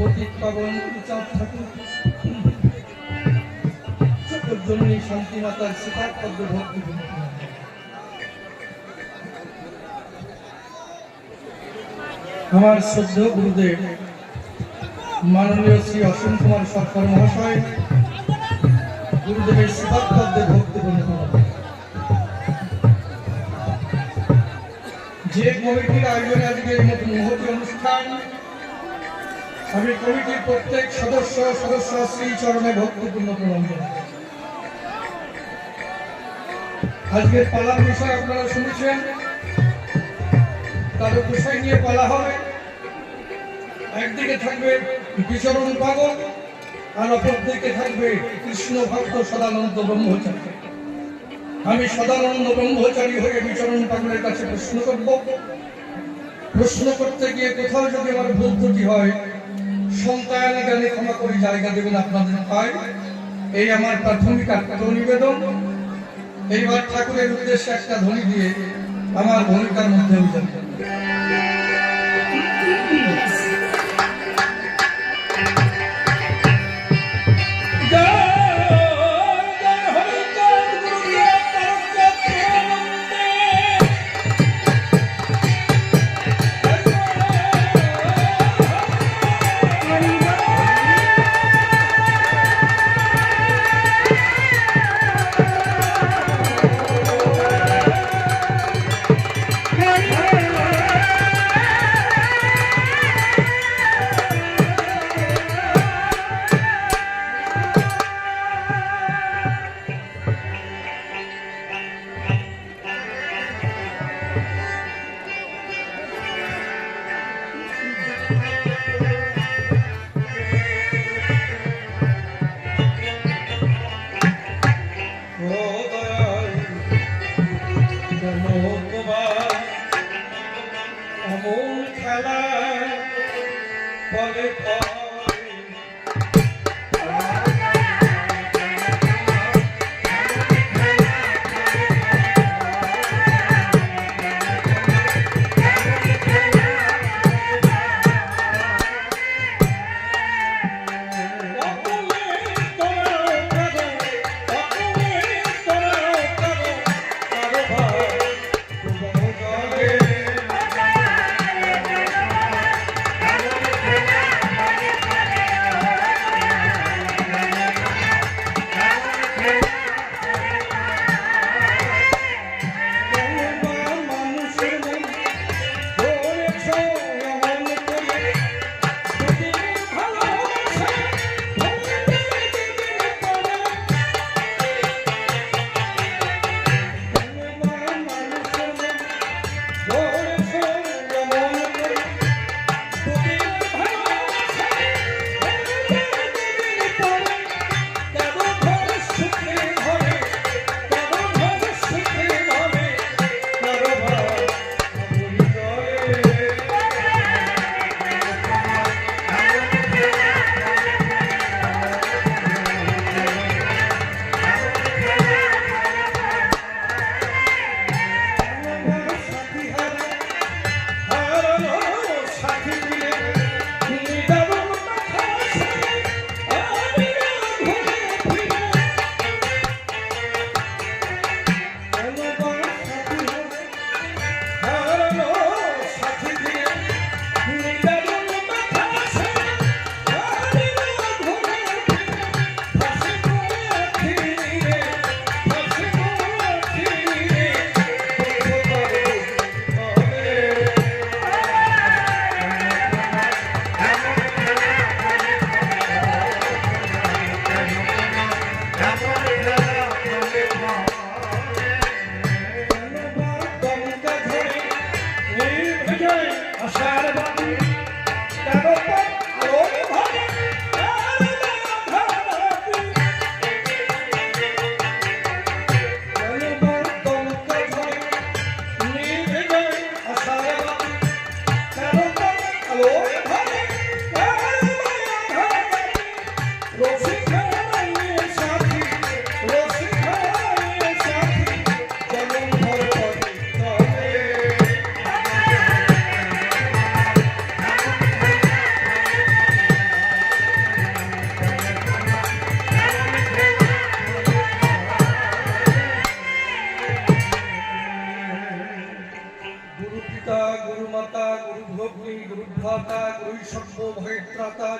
পতিত পাবন চাঁদ ঠাকুর জননী শান্তি মাতার শ্রীপাদ পদ্ম ভক্তি। আমার শ্রদ্ধেয় গুরুদেব মাননীয় শ্রী অসীম কুমার সরকার মহাশয় গুরুদেবের শ্রীপাদ পদ্মে ভক্তি যে কমিটির আয়োজনে আজকের মতো মহতী অনুষ্ঠান, আমি কমিটির প্রত্যেক সদস্য শ্রী চরণে ভক্তিপূর্ণ প্রণাম জানাই। আজকের পালার বিষয় আপনারা শুনেছেন, তার বিষয় নিয়ে পালা হবে। একদিকে থাকবে বিচরণ পাগল আর অপর দিকে থাকবে কৃষ্ণ ভক্ত সদানন্দ ব্রহ্মচারী। আমি সদানন্দ ব্রহ্মচারী হয়ে বিচরণ পাগলের কাছে প্রশ্ন করব। প্রশ্ন করতে গিয়ে কোথাও যদি আমার ভুল ত্রুটি হয়, সন্তান জ্ঞানে ক্ষমা করে জায়গা দেবেন আপনাদের পায়, এই আমার প্রাথমিক নিবেদন। এইবার ঠাকুরের উদ্দেশ্যে একটা ধ্বনি দিয়ে আমার ভূমিকার মধ্যে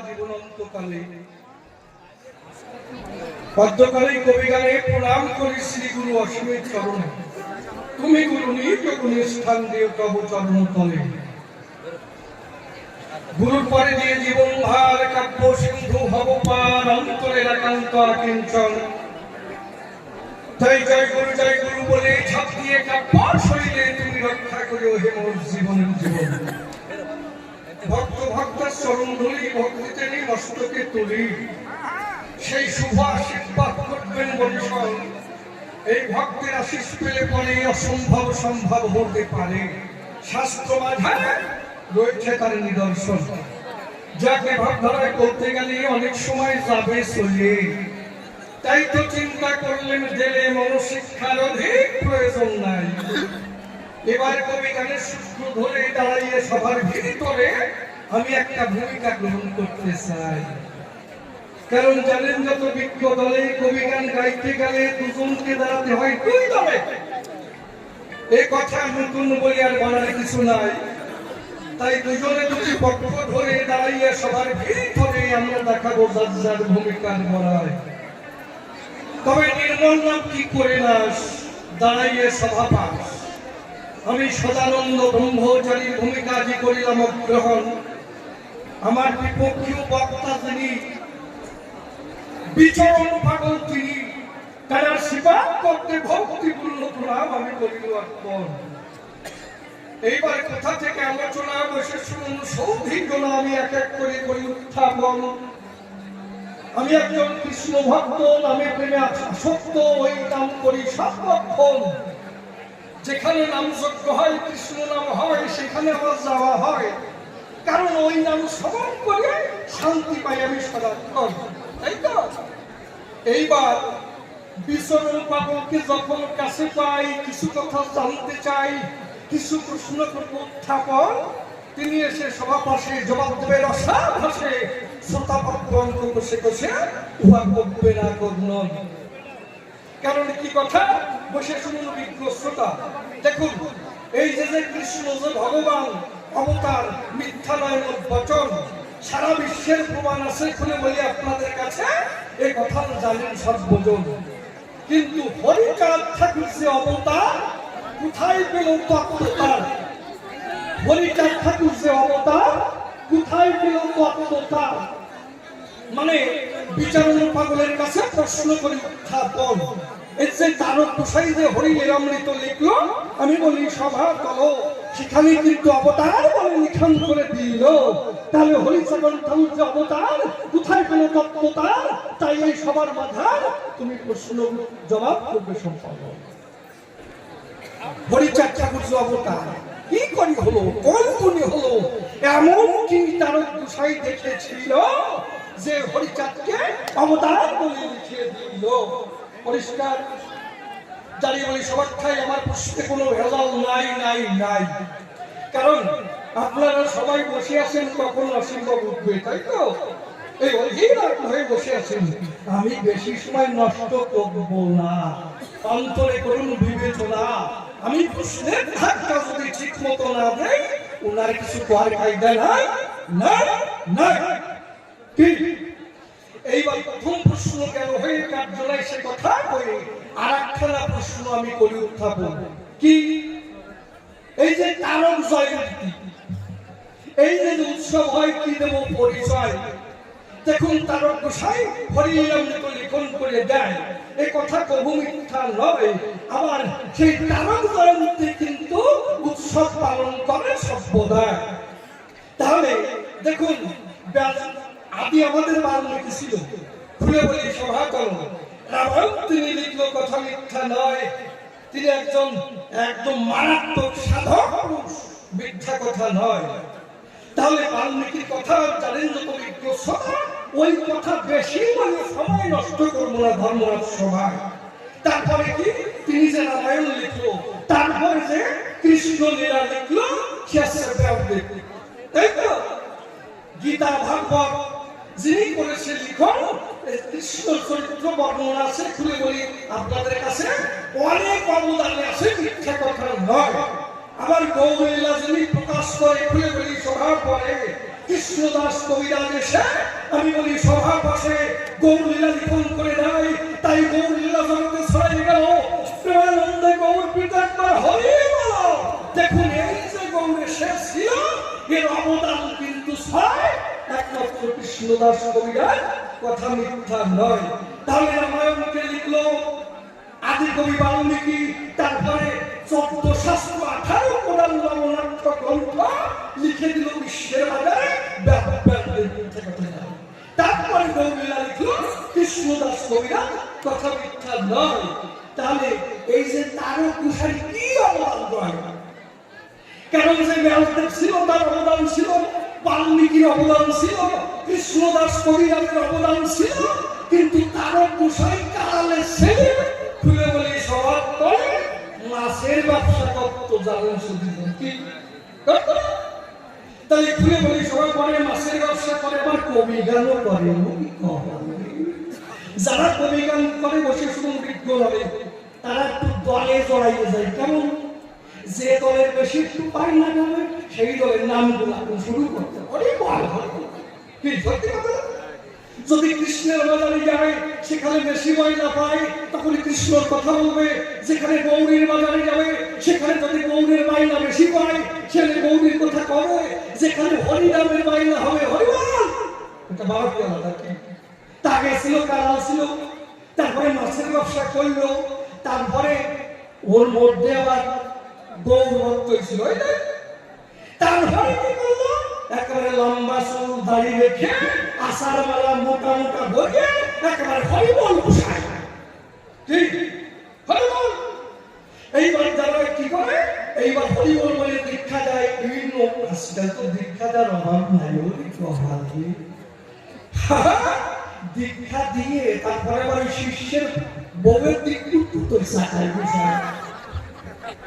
জীবনান্তকালে পদ্মকালী কবি গানে প্রণাম করি শ্রী গুরু অসীমের চরণে। তুমি গুরু নিজ গুণী স্থান দিও তব চরণ তলে। গুরুর পরে দিয়ে জীবন ভার কাব্য সিন্ধু ভব পার অন্তরের একান্ত আকিঞ্চন। তাই জয় গুরু বলে ঝাঁপ দিয়ে কাব্য শরীরে তুমি রক্ষা করে হে মোর জীবনের জীবন। ভক্ত ভক্তের চরণ ধুলি ভক্তিতে মস্তকে তুলি, সেই শুভ আশীর্বাদ করবেন বরিশল। এই ভক্তের আশীষ পেলে পরে অসম্ভব সম্ভব হতে পারে। শাস্ত্র মাঝে রয়েছে তার নিদর্শন, যাকে ভাবধারায় করতে গেলে অনেক সময় যাবে চলে। তাই তো চিন্তা করলেন জেলে মনশিক্ষার অধিক প্রয়োজন নাই। এবার কবি গানের সূত্র ধরে দাঁড়িয়ে সবার ভিতরে আমি একটা ভূমিকা গ্রহণ করতে চাই। কারণ জানেন যত বিজ্ঞ দলে কবি গান গাইতে গেলে দুজনকে দাঁড়াতে হয় দুই দলে। এই কথা নতুন বলি আর বলার কিছু নাই। তাই দুজনে দুটি পক্ষ ধরে দাঁড়িয়ে সবার ভিতরে আমরা দেখাবো যার যার ভূমিকার বলায়। তবে নির্মল নাম কি করে না দাঁড়াইয়ে সভা পাস। আমি সদানন্দ ব্রহ্মচারীর ভূমিকা যে করিলাম গ্রহণ। আমার বিপক্ষীয় বক্তা যিনি বিচরণ পাগল তিনি, তারা স্বীকার করতে ভক্তিপূর্ণ প্রণাম আমি করিল অর্পণ। এইবার কোথা থেকে আলোচনা বসে শুনুন সৌধিকগুলো আমি এক এক করে করি উত্থাপন। আমি একজন কৃষ্ণ ভক্ত, নামে প্রেমে আসক্ত, ওই নাম করি সর্বক্ষণ। যেখানে নাম যজ্ঞ হয় কৃষ্ণ নাম হয় সেখানে আমার যাওয়া হয়, কারণ ওই নাম স্মরণ করে শান্তি পাই আমি সদাক্ষণ। তাই তো এইবার বিচরণ পাগলকে যখন কাছে পাই, কিছু কথা জানতে চাই, কিছু প্রশ্ন করব উত্থাপন। তিনি এসে সভা পাশে জবাব দেবে রসার ভাষে। শ্রোতা অঙ্ক কষে কষে উহা করবে না করনন। কারণ কি কথা বসে শুনুন বিজ্ঞ শ্রোতা। দেখুন এই যে কৃষ্ণ যে ভগবান অবতার, মিথ্যা নয় বচন, সারা বিশ্বের প্রমাণ আছে। খুলে বলি আপনাদের কাছে এই কথা জানেন সর্বজন। কিন্তু হরিচাঁদ ঠাকুর যে অবতার কোথায় পেল তত্ত্বতার? হরিচাঁদ ঠাকুর যে অবতার কোথায় পেল তত্ত্বতার? মানে বিচারণ পাগলের কাছে প্রশ্ন করি উত্থাপন। এই যে তারক গোসাই যে হরির অমৃত লিখলো, আমি বলি সভা তলো সেখানে কিন্তু অবতার বলে লিখন করে দিল। তাহলে হরিচাঁদ ঠাকুর যে অবতার কোথায় পেল তত্ত্বতার? তাই এই সবার মাথার তুমি প্রশ্ন জবাব করবে সম্পাদন। হরিচাঁদ ঠাকুর যে অবতার কি করি হলো, কোন গুণে হলো? এমন কি তারক গোসাই দেখেছিল যে হরিচাঁদকে অবতার বলে লিখে দিল? পরিষ্কার দাঁড়িয়ে বলি সবার ঠাই আমার প্রশ্নে কোনো ভেজাল নাই নাই নাই। কারণ আপনারা সবাই বসে আছেন কখন অসম্ভব উঠবে, তাই তো এই অধীর হয়ে বসে আছেন। আমি বেশি সময় নষ্ট করব না, অন্তরে করুন বিবেচনা। আমি প্রশ্নের ধাক্কা যদি ঠিক মতো না দেই ওনার কিছু করার কায়দা নাই না। কি এইবার প্রথম প্রশ্ন কেন হয়ে কার্যালয় সে কথা কয়ে আর একখানা প্রশ্ন আমি করি উত্থাপন। কি এই যে তারক জয়ন্তী, এই যে উৎসব হয় কি দেব পরিচয়? দেখুন তারক গোসাই হরির অমৃত লিখন করে দেয়, এ কথা কবু মিথ্যা নয়। আবার সেই তারক জয়ন্তী কিন্তু উৎসব পালন করে সভ্যদায়। তাহলে দেখুন আদি আমাদের বাল্মীকি ছিল। খুলে বলি সভা করো রাবণ তিনি লিখলো কথা মিথ্যা নয়। তিনি একদম মারাত্মক সাধক পুরুষ, মিথ্যা কথা নয়। তাহলে বাল্মীকির কথা জানেন যত বিজ্ঞ শ্রোতা, ওই কথা বেশি মানে সময় নষ্ট করবো না ধর্মরাজ সভায়। তারপরে কি তিনি যে রামায়ণ লিখলো, তারপরে যে কৃষ্ণ লীলা লিখলো, তাই তো গীতা ভাগবত যিনি করেছে লিখন, কৃষ্ণ চরিত্র বর্ণনা আছে। খুলে বলি আপনাদের কাছে অনেক অবদান আছে, মিথ্যা কথা নয়। আবার গৌরীলা যিনি প্রকাশ করে খুলে বলি সভার পরে কৃষ্ণদাস কবিরাজ এসে আমি বলি সভা পাশে গৌরলীলা লিখন করে দেয়, তাই গৌরলীলা জগতে ছড়াই গেল। প্রেমানন্দে গৌর পিতাম্বর হরি বল। দেখুন এই যে গৌরের শেষ ছিল, এর অবদান কিন্তু ছয়, একমাত্র কৃষ্ণদাস কবিরাজ কথা মিথ্যা নয়। তাহলে রামায়ণকে লিখলো আদি কবি বাল্মীকি, তারপরে 14 শাস্ত্র 18 পুরাণ রমনাথ গ্রন্থ লিখে দিল বিশ্বের বাজারে। তারপরে গৌরলীলা লিখলো কৃষ্ণদাস কবিরাজ কথা মিথ্যা নয়। তাহলে এই যে তারক কুশারী কি অবদান করে? কারণ যে ব্যাসদেব ছিল তার অবদান ছিল, বাল্মীকির অবদান ছিল, কৃষ্ণদাস কবিরাজের অবদান ছিল, কিন্তু তারক কুশারী কালে ছেলে খুলে বলি সবার করে মাছের ব্যবসা করত। জানেন শুধু কি তাহলে খুলে বলি সবাই করে মাছের ব্যবসা করে, আবার কবি গানও করে। যারা কবি গান করে বসে শুধু বিজ্ঞ হবে, তারা একটু দলে জড়াইয়ে যায়। কেমন? যে দলের বেশি একটু পাই না যাবে সেই দলের নামগুলো শুরু করতে অনেক ভালো হয়। যদি কৃষ্ণের বাজারে যায় সেখানে বেশি ময়না পায়, তখন কৃষ্ণর কথা বলবে। যেখানে গৌরীর বাজারে যাবে সেখানে যদি গৌরীর মাইনা বেশি পায় সেখানে গৌরীর কথা কবে। যেখানে হরিনামের মাইনা হবে হরিনাম। এটা ভারত আলাদা। তাকে ছিল কারাল ছিল, তারপরে মাছের ব্যবসা করলো, তারপরে ওর মধ্যে আবার গৌরভক্ত ছিল। তারপরে কি করলো? একেবারে লম্বা চুল দাড়ি রেখে আষাঢ় মালা মোটা মোটা ভরিয়ে একেবারে হরিবল বসায়। ঠিক হরিবল। এইবার যারা কি করে, এইবার হরিবল বলে দীক্ষা দেয়। বিভিন্ন আজকাল তো দীক্ষা দেওয়ার অভাব নাই, দীক্ষা দিয়ে তারপরে আবার ওই শিষ্যের বউয়ের দিক তো চাকায় বসায়।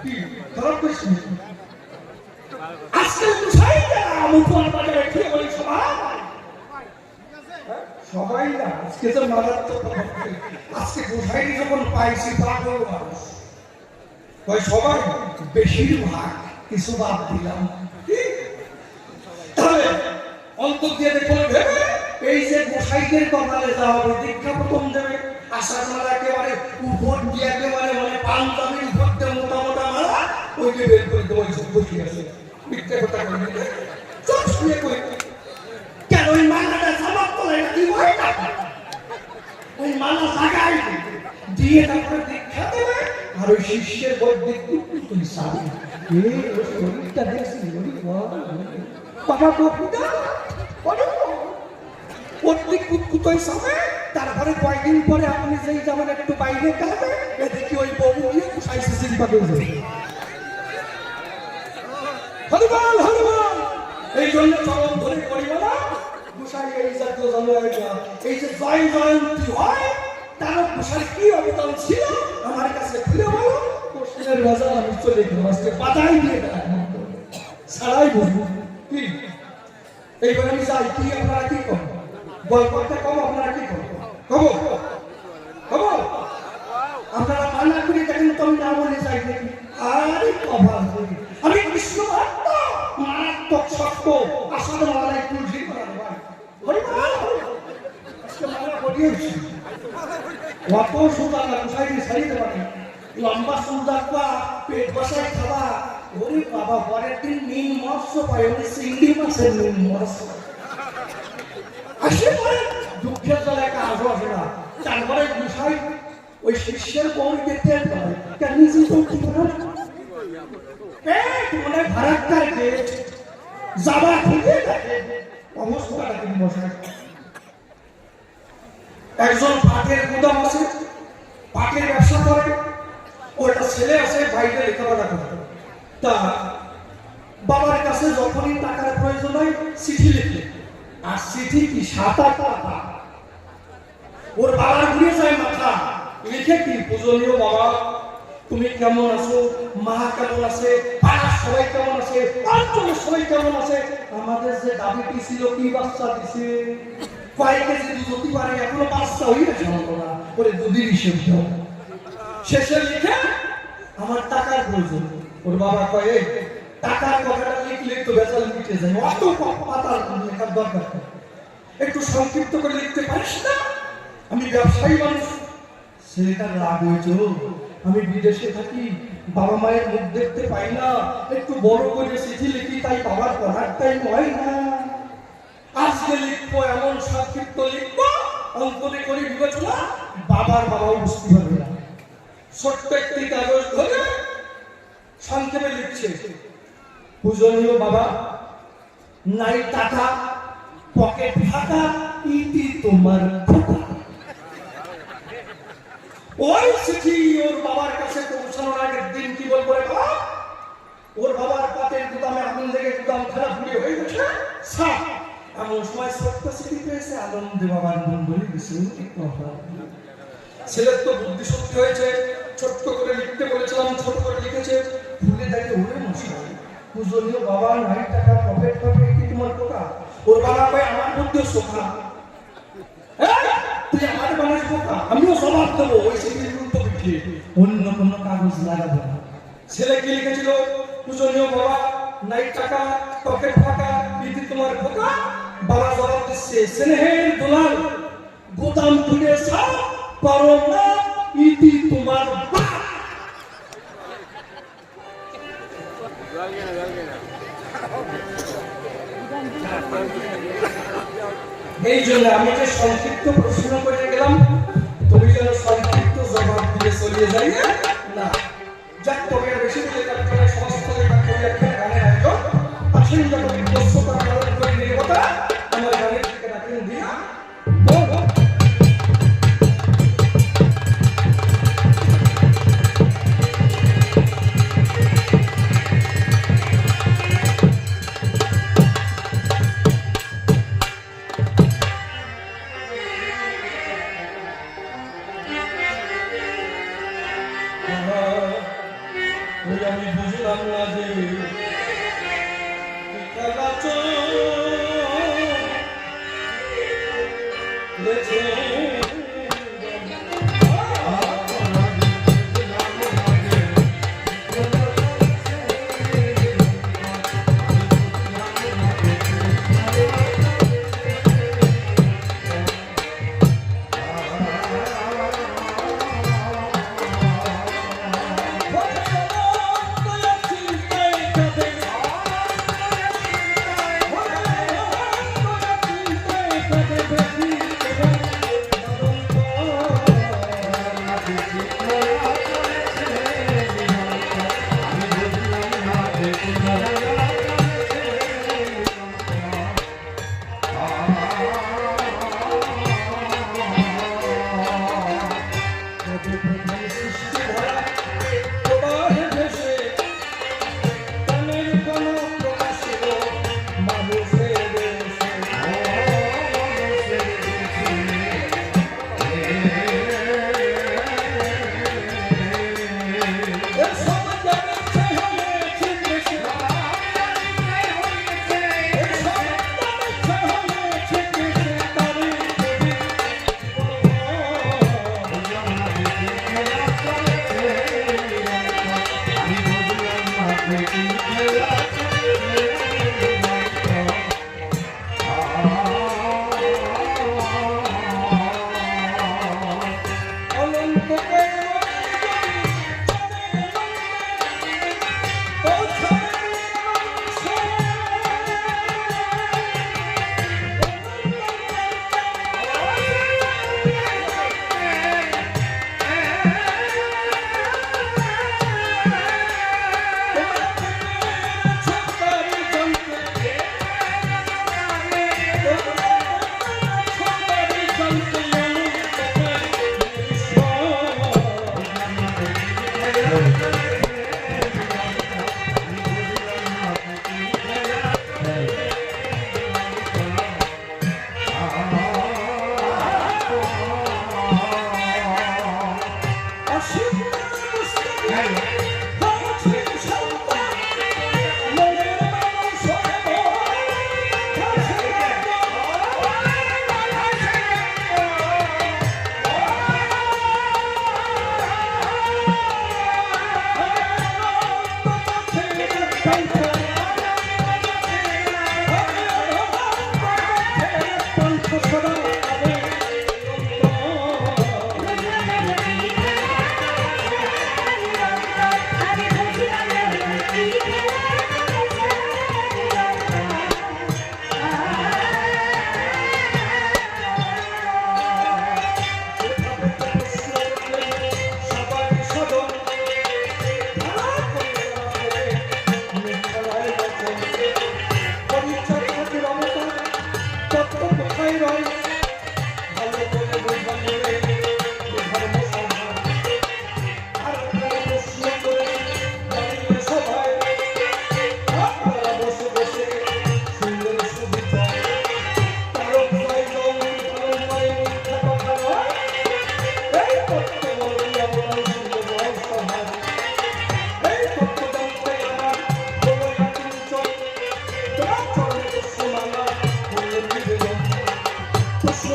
কি খারাপ করেছি? আজকাল বুঝাই না মুখোয়ার বাজারে ঠিক বলি সবাই না। আজকে তো মারাত্মক, আজকে বুঝাই যখন পাইছি পাগল মানুষ ওই সবাই বেশিরভাগ, কিছু বাদ দিলাম। তাহলে অন্তর দিয়ে দেখুন ভেবে এই যে গোসাইদের কপালে যাওয়া হবে, দীক্ষা প্রথম দেবে আষাঢ় মালা একেবারে উপর দিয়ে একেবারে মানে পাঞ্জাবির উপর দিয়ে মোটা মোটা মালা ওইকে বের করে দেবো। বসে আছে মিথ্যে কথা বলবে সব শুয়ে কই কেন? ওই মালাটা সমাপ্ত তোলে না, কি হয় না? ওই মালা জাগায় দিয়ে তারপরে দীক্ষা দেবে। আর ওই শিষ্যের বড় তুই সাবি শরীরটা দেখছি বাবা বাপুটা প্রত্যেক কুতকুতোই সামনে। তারপরে কয়েকদিন পরে আপনি যেই যাবেন একটু বাইরে কাটবে, দেখি ওই বউ নিয়ে কুসাইছে চিন্তা করে যাবে। হরিবল হরিবল। এই জন্য চরম ধরে করিব না কুসাই এই জাতীয় জনগণরা এই যে জয় জয়ন্তী হয়, তার কুসাই কি অবদান ছিল আমার কাছে খুলে বলো। কৃষ্ণের বাজার আমি চলে গেলাম, আজকে বাজাই দিয়ে ছাড়াই বলবো কি। এইবার আমি যাই, কি আপনারা কি করবো? গল্পটা কম, আপনারা কি করবো? কব কব আপনারা মানা করে দেখেন তো আমি না বলে যাই দেখি। আরে কভার আমি কৃষ্ণ ভক্ত, মারাত্মক শক্ত আসাদ মালাই তুলসী করার ভাই হরিবল। আজকে মালা করিয়েছি অত সোজা না, কুসাই ছাড়িতে পারে। লম্বা সুন্দর পেট বসায় খাওয়া। ওরে বাবা, পরের দিন নীল মৎস্য পায়, ওই চিংড়ি মাছের নীল মৎস্য আসে। পরে দুঃখের জলে একটা আজও আসে না। তারপরে গুসাই ওই শিষ্যের বউকে তেল পায়, কেন নিজে তো কি করে মানে ভাড়াক্কার পেট যাবা খুঁজে থাকে অবস্থাটা তিনি বসায়। একজন পাটের গুদাম আছে, পাটের ব্যবসা করে, ওটা ছেলে আছে বাইরে লেখাপড়া করে। তা বাবার কাছে যখনই টাকার প্রয়োজন হয় চিঠি লিখে, আর চিঠি কি 7-8 টাকা। ওর বাবার ঘুরে যায় মাথা, লিখে কি পূজনীয় বাবা তুমি কেমন আছো, মা কেমন আছে, পাড়ার সবাই কেমন আছে, অঞ্চলের সবাই কেমন আছে, আমাদের যে দাবিটি ছিল কি বাচ্চা দিছে, কয়েক কেজি দুধ হতে পারে, এখনো বাচ্চা হয়ে গেছে না, ওরে দুদিন হিসেব দাও। শেষে লিখে আমার টাকার প্রয়োজন। ওর বাবা কয়ে টাকার কথাটা লিখলে তো বেচাল মিটে যায়, অত পাতার লেখার দরকার। একটু সংক্ষিপ্ত করে লিখতে পারিস না? আমি ব্যবসায়ী মানুষ। ছেলেটার রাগ হয়েছে, আমি বিদেশে থাকি, বাবা মায়ের মুখ দেখতে পাই না, একটু বড় করে চিঠি লিখি, তাই বাবার পড়ার টাইম হয় না। আজকে লিখবো, এমন সংক্ষিপ্ত লিখবো, অন্তরে করে বিবেচনা বাবার বাবাও বুঝতে পারবে না। ছোট্ট একটি কাগজ ধরে সংক্ষেপে লিখছে, পূজনীয় বাবা, নাই টাকা, পকেট ফাঁকা, ইতি তোমার খোকা। ওই চিঠি ওর বাবার কাছে পৌঁছানোর আগের দিন কি বলবো রে বাবা, ওর বাবার পাতের গুদামে আগুন লেগে গুদাম খারাপ পুড়ে হয়ে গেছে। এমন সময় ছোট্ট চিঠি পেয়েছে, আনন্দে বাবার মন বলে গেছে। ছেলের তো বুদ্ধি শক্তি হয়েছে, ছোট্ট করে লিখতে বলেছিলাম, ছোট করে লিখেছে। ভুলে দেখে ওরে মশাই, পূজনীয় বাবা, নাই টাকা, পকেট ফাঁকা, কি তোমার খোকা। ওর বাবা ভাই আমার বুদ্ধি সোখা, তুই আমার বাবার খোকা, আমিও জবাব দেবো। ওই চিঠির উল্টো পিঠে অন্য কোনো কাগজ লাগাবো না। ছেলে কি লিখেছিল, পূজনীয় বাবা, নাই টাকা, পকেট ফাঁকা, ইতি তোমার খোকা। বাবা জবাব দিচ্ছে, স্নেহের দুলাল, গোদাম পুড়ে ছাড়, পারো না, ইতি তোমার বাপ। এই জন্য আমি যে সংক্ষিপ্ত প্রশ্ন করে গেলাম, তুমি যেন সংক্ষিপ্ত জবাব দিয়ে চলিয়ে যাই না। যাক, তবে বেশি দিলে সমস্ত গানের আয়োজন আসেন, যত বিধ্বস্ততা পালন করে নির্ভতা আমার গানের থেকে রাখেন দিয়া। আমি বুঝলাম না যে খেলা চলেছে,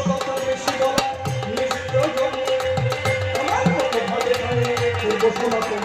কথা বেশি বলা নিশ্চয় জন্ম আমার মতো ভাবে ভাবে পূর্ব সনাতন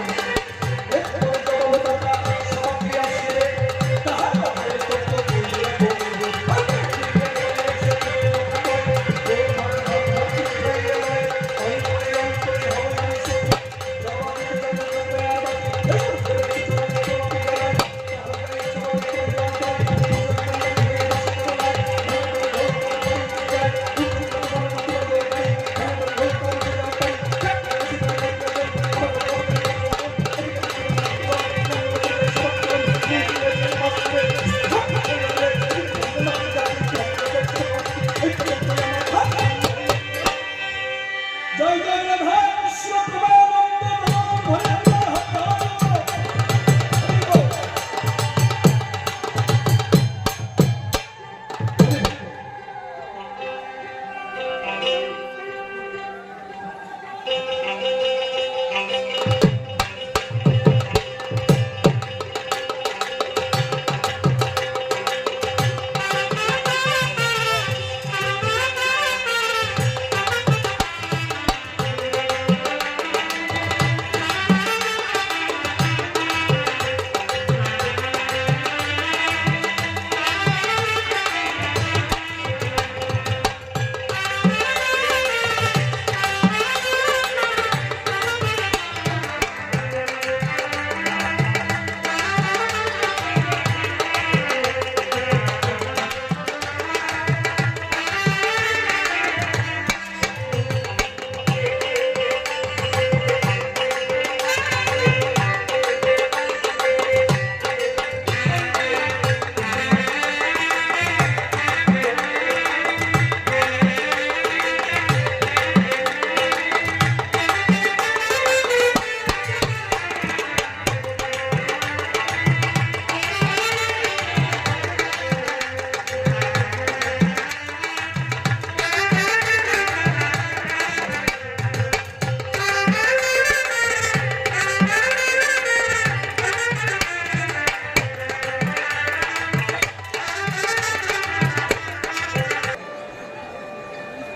জয় জয় রাধা কৃষ্ণ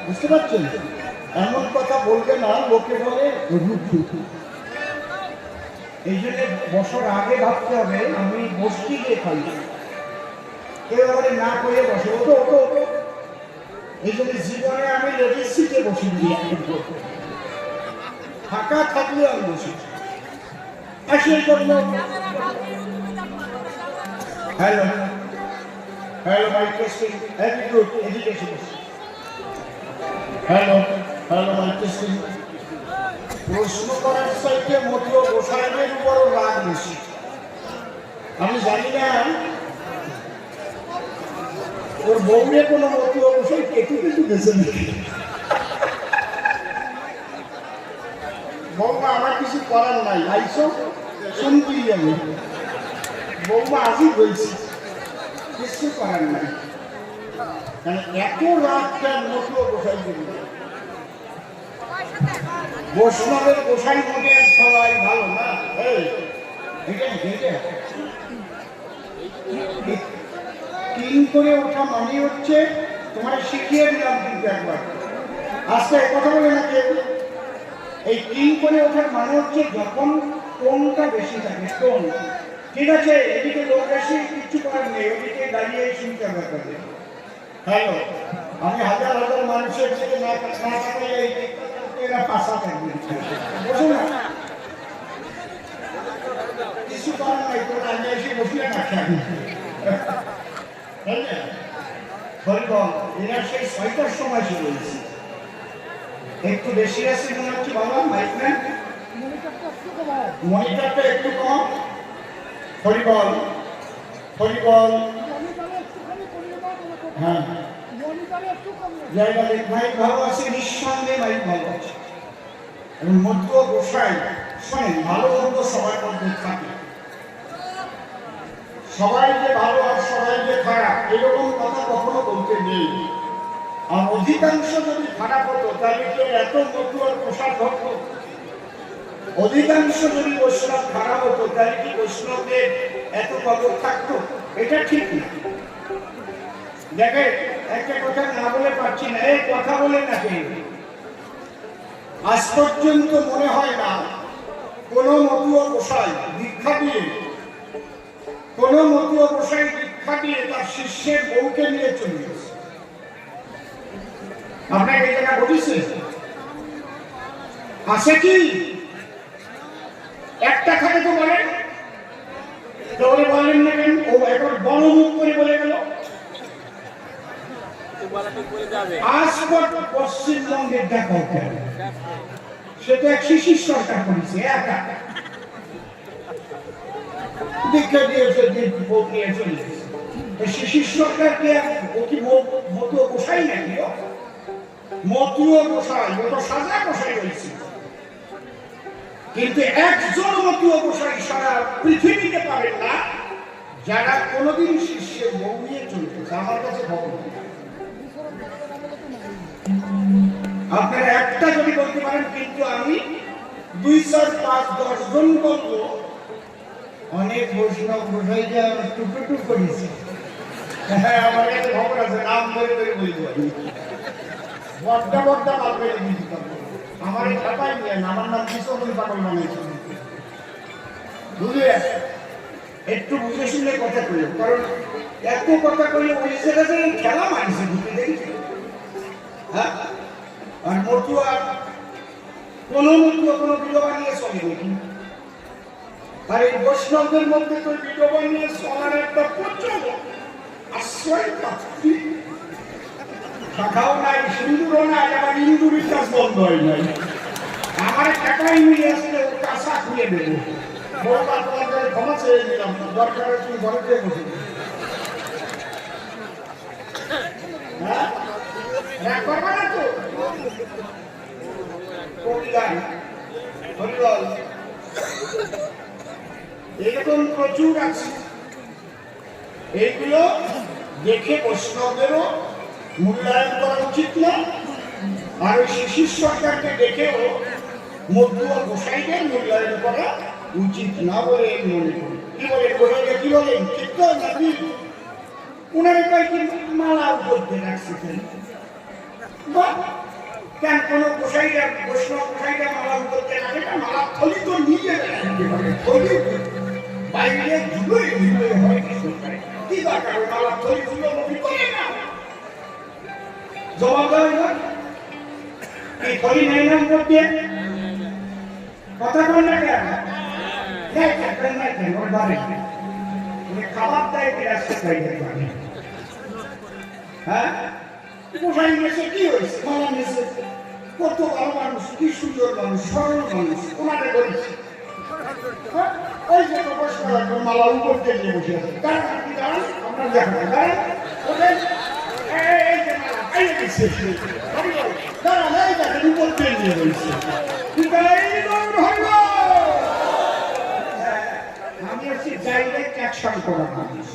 বুঝতে পারছেন? এমন কথা বলবে না, লোকে বলে এই জন্য বছর আগে ভাবতে হবে আমি বসতি গিয়ে খাই, কেউ আমাকে না করে বসে ওটো ওটো। এই জন্য জীবনে আমি লেডিস সিটে বসি, ফাঁকা থাকলে আমি বসি। Hello hello my testing very good education. Hello hello my testing. প্রশ্ন করার চাইতে মতো গোসাইয়ের উপরও রাগ বেশি। আমি জানি না ওর বউরে কোনো মতো গোসাই কেটু কেটু গেছে নাকি। বৌমা আমার কিছু করার নাই, আইসো শুনতেই যাবে। বৌমা আজই বলছি কিছু করার নাই, কারণ এত রাতটা মতো গোসাই দিল। বৈষ্ণবের গোসাই মতে সবাই ভালো না। তিন করে ওঠা মানে হচ্ছে তোমার শিখিয়ে দিলাম কিন্তু একবার আজকে কথা বলে না কেউ। এই তিন করে ওঠার মানে হচ্ছে যখন টোনটা বেশি থাকে, টোন ঠিক আছে, এদিকে লোক বেশি কিছু করার নেই, ওদিকে দাঁড়িয়ে শুনতে হবে। হ্যালো, আমি হাজার হাজার মানুষের থেকে না থাকলে এরা পাশা থাকবে, বুঝো না কিছু করার নাই, তোর আগে এসে বসলে না খাবি। হরিবল এরা সেই ৬টার সময় শুরু হয়েছে, একটু বেশি আছে মনে হচ্ছে বাবা। মাইক নেন, মনিটরটা একটু কম। হরিবল হরিবল, হ্যাঁ জায়গা মাইক ভালো আছে, নিঃসন্দেহে মাইক ভালো আছে। এবং মধ্য গোসাই শোনেন, ভালো মন্দ সবার মধ্যে থাকে, সবাই যে ভালো আর সবাই যে খারাপ এরকম কথা কখনো বলতে নেই। আর অধিকাংশ যদি খারাপ হতো তাহলে কি এত মধ্য আর প্রসাদ হতো? অধিকাংশ যদি বৈষ্ণব খারাপ হতো তাহলে কি বৈষ্ণবদের এত কদর থাকতো? এটা ঠিক না। দেখে একটা কথা না বলে পারছি না, এই কথা বলে নাকি আজ পর্যন্ত মনে হয় না কোনো মতুয়া গোসাই দীক্ষা দিয়ে তার শিষ্যের বউকে নিয়ে চলে গেছে। আপনার এই জায়গা ঘটেছে? আছে কি? একটা থাকে তো বলেন, তাহলে বললেন না কেন? ও এখন বড়মুখ করে বলে গেল। আজ পশ্চিমবঙ্গের দেখা সে তো এক শিশির সরকার করেছে, একা দীক্ষা দিয়েছে, ভোট নিয়ে চলে গেছে। শিশির সরকারকে ও কি মতুয়া গোসাই নাকি? মতুয়া গোসাই, ও তো সাজা গোসাই হয়েছে। কিন্তু একজন মতুয়া গোসাই সারা পৃথিবীতে পাবেন না যারা কোনোদিন শিষ্যের বউ নিয়ে চলতেছে। আমার কাছে খবর আপনারা একটা যদি বলতে পারেন, কিন্তু আমি 2, 4, 5, 10 জন বলবো। অনেক বৈষ্ণব গোসাই যে টুকটুক করেছে। হ্যাঁ, আমার কাছে খবর আছে, নাম ধরে ধরে বলবো। বড্ডা পারবে আমার এই খাতায় নিয়ে আমার নাম কিশোর পাগল বানিয়েছে। বুঝলে, একটু বুঝে শুনে কথা কইল, কারণ এত কথা কইলে ওই জায়গাতে খেলা মানছে বুঝতে দেখি। হ্যাঁ, আর মতুয়া কোনো বিধবা নিয়ে চলে নাকি? আর এই বৈষ্ণবদের মধ্যে তো বিধবা নিয়ে চলার একটা প্রচন্ড আশ্রয় পাচ্ছি। শাখাও নাই, সিন্দুরও নাই, আবার ইন্দুরির কাজ বন্ধ হয় নাই। আমার টাকাই মিলে আসলে ও কাঁচা খুলে দেবো। বড়টা তোমাদের ক্ষমা চেয়ে দিলাম, দরকার তুমি ঘরেতে বসে। হ্যাঁ, রাগ করবে না তো? এরকম প্রচুর আছে। এইগুলো দেখে বৈষ্ণবদেরও মূল্যায়ন করা উচিত না, আর ওই শিশির সরকারকে দেখেও মতুয়া গোসাইদের মূল্যায়ন করা উচিত না বলে মনে করি। কি বলেন গোসাইকে? কি বলেন? ঠিক তো নাকি? উনারে কয়েকটি মালা করতে রাখছে কেন? কেন কোনো গোসাইরা, বৈষ্ণব গোসাইরা মালা করতে রাখে না? মালা থলি তো নিয়ে থলি বাইরে ধুলোয় হয় কি দরকার? মালা থলি ধুলো নবী করে না, জবাব দেয় না। এই থলি নেই না মধ্যে কথা বল না কেন? ওর বাড়ি খাবার দেয় রাস্তা খাইতে পারে। হ্যাঁ, গোসাই মেসে কি হয়েছে? মালা মেসে কত ভালো মানুষ, কি সুন্দর মানুষ, সরল মানুষ, ওনাকে বলেছে। ওই যে মালা উপর থেকে বসে আছে, কারণ আপনি দাঁড়ান, আপনার দেখা দাঁড়ান, ওদের এই যে মালা খাইয়ে দিচ্ছে, দাঁড়ান, এই দেখেন উপর থেকে নিয়ে রয়েছে। আমি হচ্ছি ডাইরেক্ট অ্যাকশন করা মানুষ।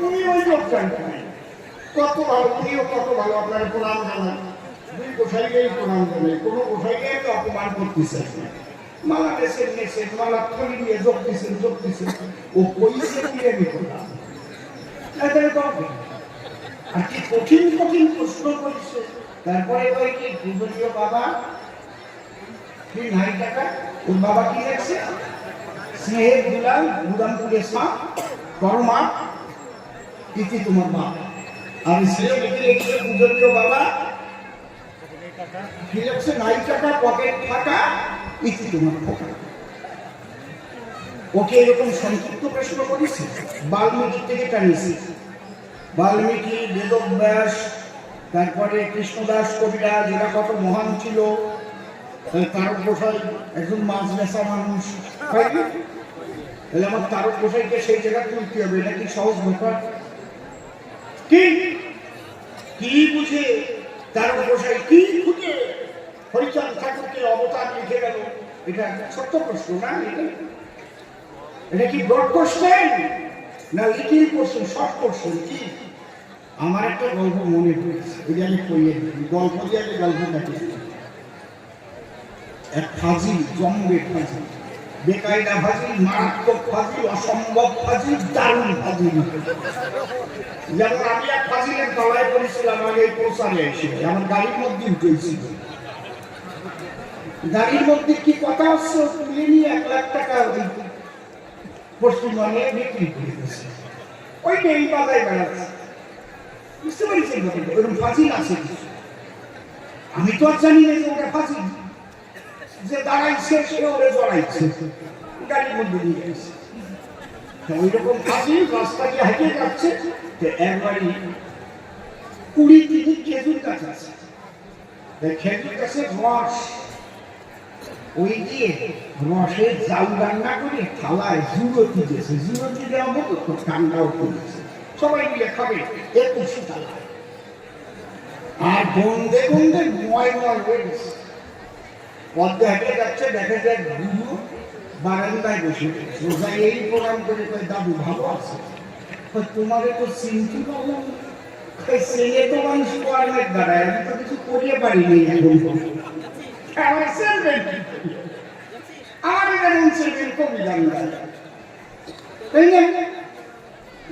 উনি ওই লোক জানতেন কত ভালো, উনিও কত ভালো। আপনার প্রণাম জানান, দুই গোসাইকেই প্রণাম জানাই, কোনো গোসাইকে অপমান করতেছে। মালা নেছেন, মালা থলি নিয়ে জপতেছেন। ও কইছে কি আমি করলাম? আর কি কঠিন প্রশ্ন করছে। তারপরে ওই কি পূজনীয় বাবা কি নাই টাকা, ওর বাবা কি দেখছে? স্নেহের গুলামপুরের মা, বড় মা, ইতি তোমার মা। আর ছেলে লিখে লিখছে পূজনীয় বাবা কি লিখছে? নাই টাকা, পকেট ফাঁকা, ইতি তোমার ফাঁকা। ওকে এরকম সংক্ষিপ্ত প্রশ্ন করেছে, বাল্মীকি থেকে টানিয়েছে। বাল্মীকি, বেদব্যাস, তারপরে কৃষ্ণদাস কবিরাজ, এরা কত মহান ছিল। তারক গোসাই একজন মাছ বেচা মানুষ, তাহলে আমার তারক গোসাইকে সেই জায়গা তুলতে হবে। এটা কি সহজ ব্যাপার? কি বুঝে তারক গোসাই কি খুঁজে হরিচাঁদ ঠাকুরকে অবতার লিখে গেল? এটা ছোট্ট প্রশ্ন না? এটা কি ব্রড কোশ্চেন না লিটিল কোশ্চেন, শর্ট কোশ্চেন? কি আমার একটা গল্প মনে পড়েছে, এটা আমি কইয়ে গল্প দিয়ে গল্প দেখি। এক ফাজি, জম্বের ফাজি, বেকায়দা ফাজিল, মারাত্মক ফাজিল, অসম্ভব ফাজিল, দারুণ ফাজিল। যেমন আমি এক ফাজিলের তলায় পড়েছিলাম আগে প্রচারে এসে, আমার গাড়ির মধ্যে উঠেছিল। গাড়ির মধ্যে কি কথা হচ্ছে তুলে নিয়ে 1 লাখ টাকা পশ্চিমবঙ্গে বিক্রি করে দিয়েছে। ওই নেই বাজায় বেড়াচ্ছে, বুঝতে পেরেছেন? ওরকম ফাজিল আছে কিছু। আমি তো আর জানি না যে ওটা ফাজিল, যে দাঁড়াইছে সে ওরে জড়াইছে, গাড়ির মধ্যে নিয়ে গেছে। ওই রকম ফাজিল রাস্তা দিয়ে হেঁটে যাচ্ছে, যে একবারই 20-30 খেজুর গাছ আছে, খেজুর গাছের রস ওই দিয়ে রসের জাল রান্না করে থালায় জুড়তি দিয়েছে। জুড়তি দেওয়া মতো তো ঠান্ডাও করেছে, সবাই মিলে খাবে 21 থালায়। আর বন্ধে বন্ধে ময় হয়ে গেছে। পদ্মে হেঁটে যাচ্ছে, দেখা যায় গুরু বারান্দায় বসে সোজা এই প্রোগ্রাম করে কয়, দাদু ভালো আছে? তোমারে তো চিনতে পারলাম, ছেলে তো মানুষ পড়ার দাঁড়ায়, আমি তো কিছু করিয়ে পারিনি এখন।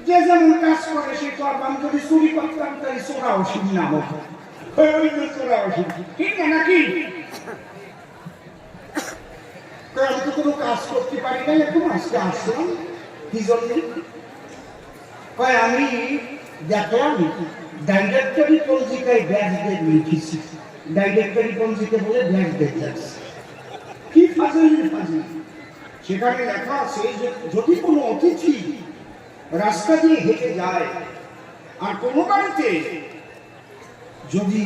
যে যেমন কাজ করে সে করবাম, যদি চুরি করতাম তাহলে চোরা ওষুধ নাম চোরা ওষুধ, ঠিক না নাকি? আমি তো কোনো কাজ করতে পারি না, এখন আজকে আসলাম কি জন্য? আমি দেখলাম ডাইরেক্টরি পঞ্জিকায় ব্যাজ ডেট লিখেছি, ডাইরেক্টরি পঞ্জিকা বলে ব্যাজ ডেট যাচ্ছে। কি ফাজিল ফাজিল! সেখানে লেখা আছে যে যদি কোনো অতিথি রাস্তা দিয়ে হেঁটে যায় আর কোনো বাড়িতে যদি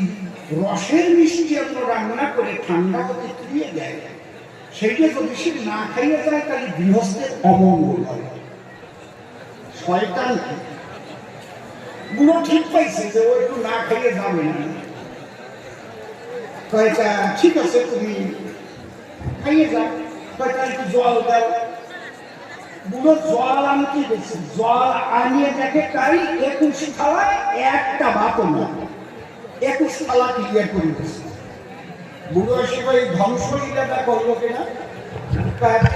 রসের মিষ্টি অন্য রান্না করে ঠান্ডা হতে তুলিয়ে দেয়, সেইটা যদি সে না খাইয়ে যায় তাহলে গৃহস্থের অমঙ্গল হয়। শয়তান গুলো ঠিক পাইছে যে ও একটু না খাইয়ে যাবে না, কয়টা ঠিক আছে তুমি খাইয়ে যাও, কয়টা একটু জল দাও। বুড়ো জল আনতে গেছে, জল আনিয়ে দেখে তাই 21 থালায় একটা ভাতও না, 21 থালা ক্লিয়ার করে দিচ্ছে। বুড়ো এসে এই ধ্বংসলীলাটা করলো কিনা,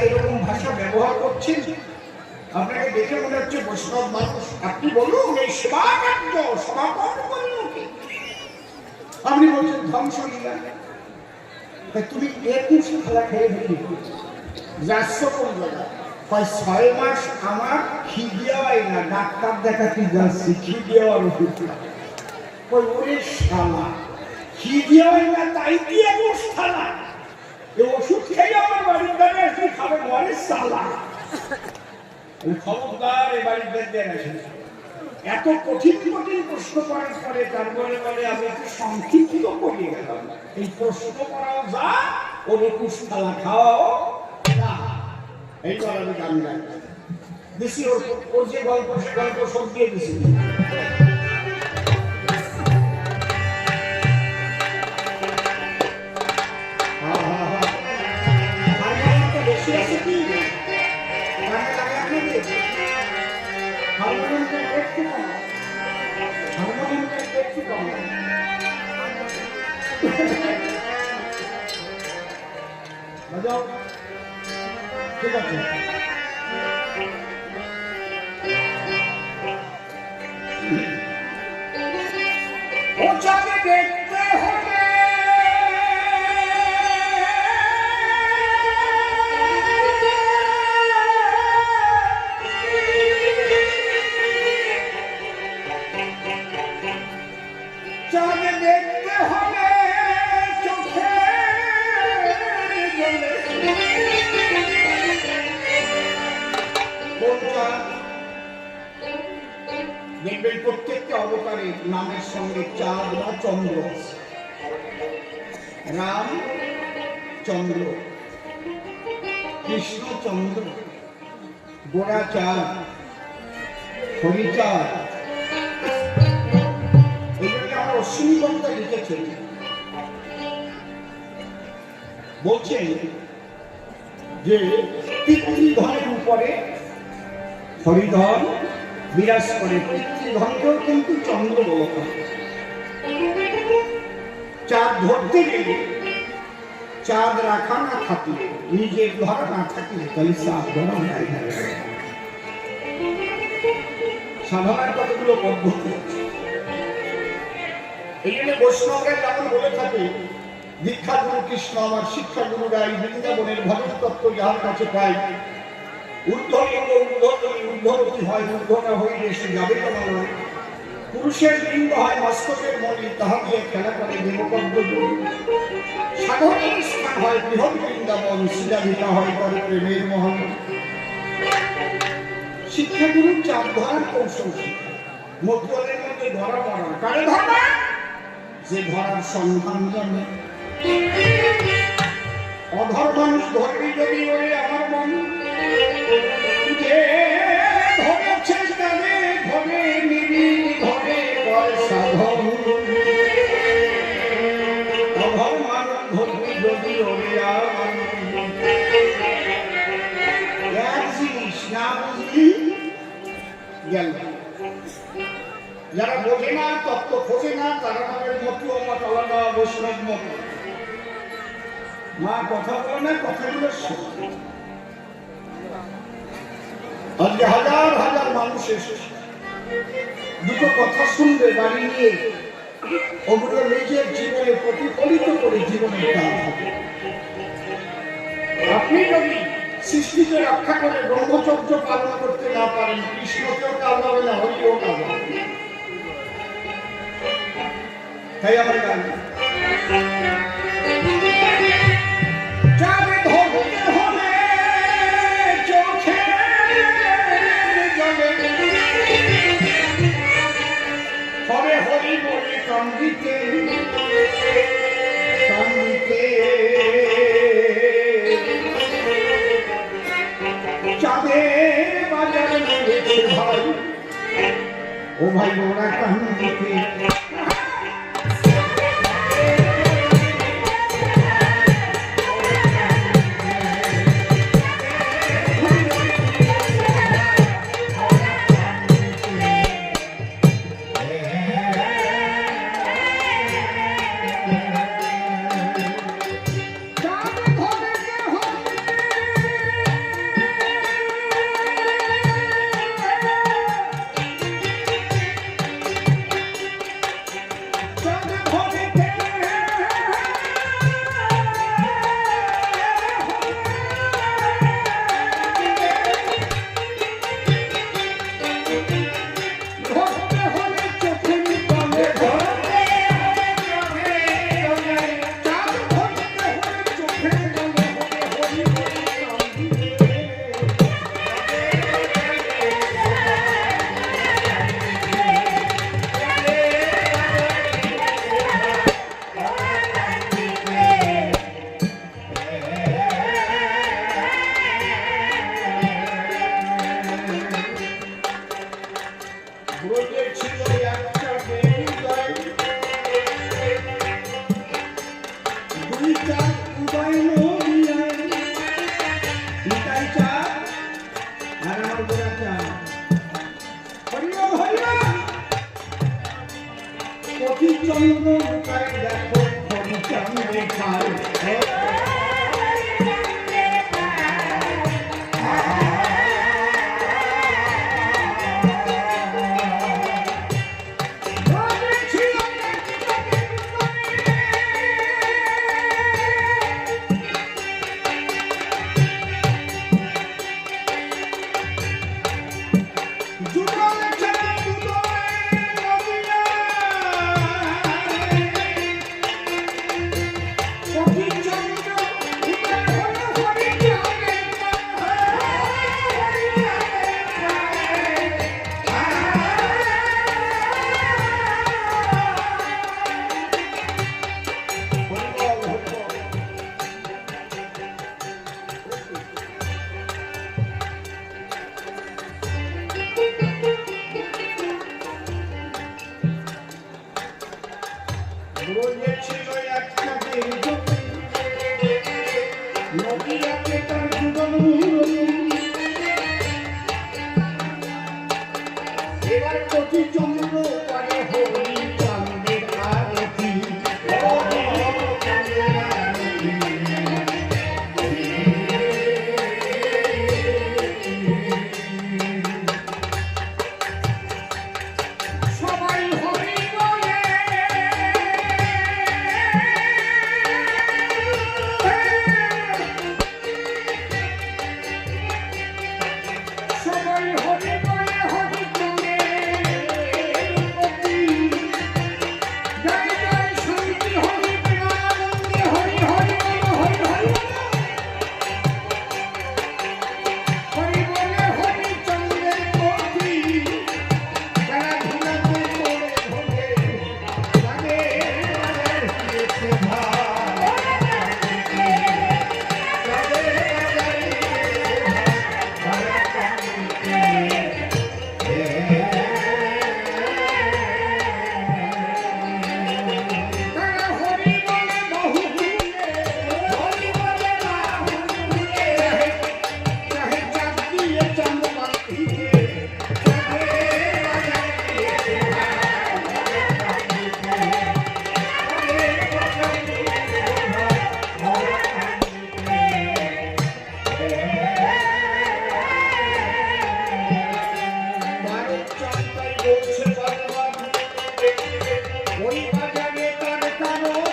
এরকম ভাষা ব্যবহার করছেন। আপনাকে দেখে মনে হচ্ছে বৈষ্ণব মানুষ, আপনি বলুন এই সেবাকার্য সমাপন করলো কি? আপনি বলছেন ধ্বংসলীলা। তুমি 21 থালা খেয়ে ফেলি যাচ্ছ কোন জায়গায়? 6 মাস আমার খিদে হয় না, ডাক্তার দেখাতে যাচ্ছি, খিদে হওয়ার ওষুধ। ওরে শালা, খিদে হয় না তাই দিয়ে থালা এই ওষুধ খেয়ে আমার বাড়ির দ্বারে এসে খাবে ঘরে শালা। খবরদার এ বাড়ির দ্বারে আসে। এত কঠিন কঠিন প্রশ্ন করার পরে তারপরে বলে আমি একটু সংক্ষিপ্ত করিয়ে গেলাম। এই প্রশ্ন করাও যা, ওর 21 থালা খাওয়াও যা। এইবার আমি গান গাই দিছি, ওর যে গল্প সে গল্প সব দিয়ে দিছি। বেশি আছে কি হারমোনিয়ামটা একটু কম, হারমোনিয়ামটা একটু কম। বাজাও, ঠিক আছে। ও চাঁদে দেখতে হবে চোখে দেখবেন প্রত্যেকটা অবতারের নামের সঙ্গে চাঁদ বা চন্দ্র আছে। রাম চন্দ্র, কৃষ্ণ চন্দ্র, গোড়া চাঁদ, হরিচাঁদ। এগুলোকে আমার অশ্বিনী বক্তা লিখেছেন, বলছেন যে পিতৃধনের উপরে হরিধর বিরাজ করে। পিতৃধনকেও কিন্তু চন্দ্র বলা হয়। চাঁদ ধরতে গেলে চাঁদ রাখা না থাকিলে, নিজের ঘর না থাকিলে তাহলে চাঁদ ধরা যায় না। সাধনার কতগুলো পদ্ধতি আছে। এই জন্য বৈষ্ণবরা যেমন বলে থাকে, দীক্ষা গুরু কৃষ্ণ আমার, শিক্ষা গুরু রাই, বৃন্দাবনের ভজন তত্ত্ব যার কাছে পাই, ঊর্ধ্বলিঙ্গ ঊর্ধ্বগতি হয়, ঊর্ধ্ব না হইলে সে যাবে না নয়। পুরুষের লিঙ্গ হয় মস্তকের মণি, তাহা দিয়ে খেলা করে দেবপদ্ম। সাধনের স্থান হয় বৃহৎ বৃন্দাবন, শিলালিকা হয় তার প্রেমের মহল। শিক্ষাগুরুর চাপ ধরার কৌশল শিক্ষা, মতুয়াদের মধ্যে ধরা পড়া। কারে ধরা? যে ধরার সন্ধান জানে। অধর মানুষ ধরবি যদি ওরে আমার মন, যে ধরেছে জানে ধরে নিবি ধরে কর সাধন। অধর মানুষ ধরবি যদি ওরে আমার মন, এক জিনিস না বুঝলি গেল। যারা বোঝে না, তত্ত্ব খোঁজে না, তারা নামের মতুয়া মত আলাদা, বৈষ্ণব মত। মা কথা বলে না, কথাগুলো শোনে। আজকে হাজার হাজার মানুষ এসেছে, দুটো কথা শুনবে বাড়ি নিয়ে, ওগুলো নিজের জীবনে প্রতিফলিত করে জীবনের কাজ হবে। আপনি যদি সৃষ্টিকে রক্ষা করে ব্রহ্মচর্য পালন করতে না পারেন, কৃষ্ণকেও কাজ হবে না, হরিও কাজ হবে না। তাই আমার গান চাঁদে ধরতে হলে চোখে জলে, হবে হরি বলে কান্দিতে কান্দিতে। চাঁদের বাজার লেগেছে ভাই, ও ভাই ওরা কান্দিতে।